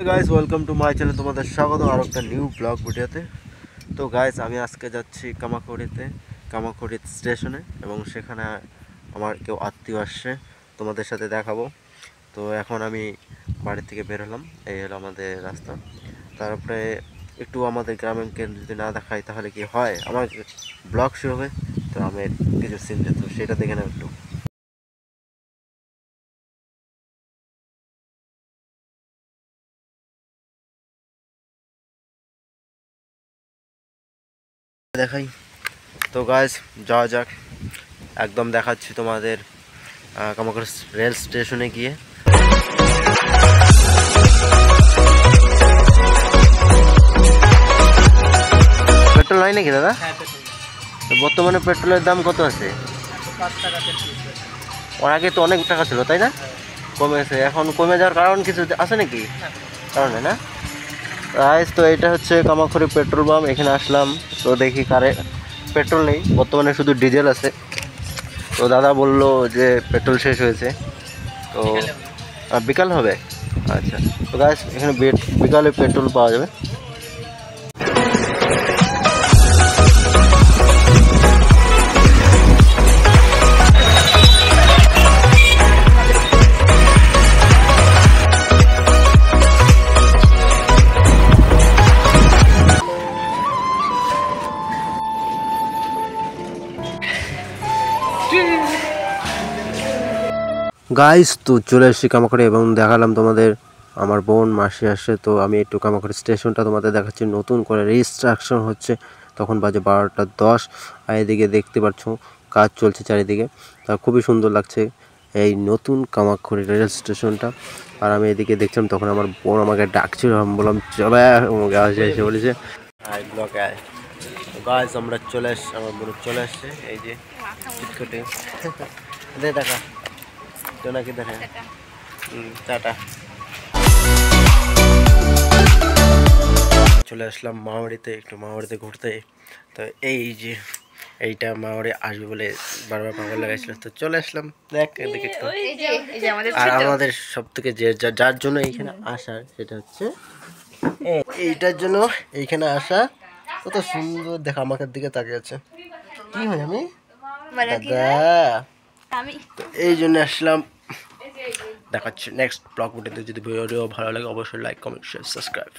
Guys welcome to my channel, তোমাদের স্বাগত আর একটা নিউ ব্লগ ভিডিওতে। তো গাইস আমি আজকে যাচ্ছি কামারখড়ি স্টেশনে এবং সেখানে আমার কেউ আত্মীয় আসছে, তোমাদের সাথে দেখাবো। তো এখন আমি বাড়ি থেকে বের হলাম, এই হলো আমাদের রাস্তা। তারপরে একটু আমাদের গ্রামকে যদি না দেখাই তাহলে কি হয়, আমার ব্লগ শুরু হবে। তো আমি কিছু সিন তো সেটা দেখে নেব একটু দেখাই। তো গাইস যাওয়া যাক, একদম দেখাচ্ছি তোমাদের কামারখড়ি রেল স্টেশনে গিয়ে। পেট্রোল হয় নাকি দাদা? তো বর্তমানে পেট্রোলের দাম কত আছে? ওর আগে তো অনেক টাকা ছিল, তাই না? কমেছে, এখন কমে যাওয়ার কারণ কিছু আছে নাকি? কারণে না গাইস। তো এটা হচ্ছে কামারখড়ি পেট্রোল পাম্প, এখানে আসলাম। তো দেখি পেট্রোল নেই, বর্তমানে শুধু ডিজেল আছে। তো দাদা বললো যে পেট্রোল শেষ হয়েছে, তো বিকাল হবে। আচ্ছা, তো গাইস এখানে বিকালে পেট্রোল পাওয়া যাবে। গাইস তো চলে এসেছি কামারখড়ি এবং দেখালাম তোমাদের আমার বোন মাসি আসছে। তো আমি একটু কামারখড়ি স্টেশনটা তোমাদের দেখাচ্ছি, নতুন করে রিস্ট্রাকশন হচ্ছে। তখন বাজে 12টা 10, আর এদিকে দেখতে পাচ্ছ কাজ চলছে চারিদিকে। তা খুবই সুন্দর লাগছে এই নতুন কামারখড়ি রেল স্টেশনটা। আর আমি এদিকে দেখছিলাম, তখন আমার বোন আমাকে ডাকছিল, আমি বললাম চলে এসে বলেছে আই ব্লকে আয়। গাইস আমরা চলে এসছি, আমার বোন চলে আসছে, এই যে চিটকটে দেখা জোনাকি দেখে। টাটা। চলে আসলাম মামাবাড়িতে, একটু মামাবাড়িতে ঘুরতে। তো এই যে এইটা মামাবাড়ি আসবে বলে বারবার পাগল লাগাইছিল, তো চলে আসলাম। দেখ এদিকে একটু। আর আমাদের সব থেকে যার জন্য এইখানে আসা, সেটা হচ্ছে এইটার জন্য এইখানে আসা। কত সুন্দর দেখা, আমাকে দিকে তাকিয়ে আছে। কি হয় আমি দাদা, তো এই জন্য আসলাম। দেখাচ্ছি নেক্সট ব্লগ ভিডিওতে। যদি ভিডিও ভালো লাগে অবশ্যই লাইক, কমেন্ট, শেয়ার, সাবস্ক্রাইব।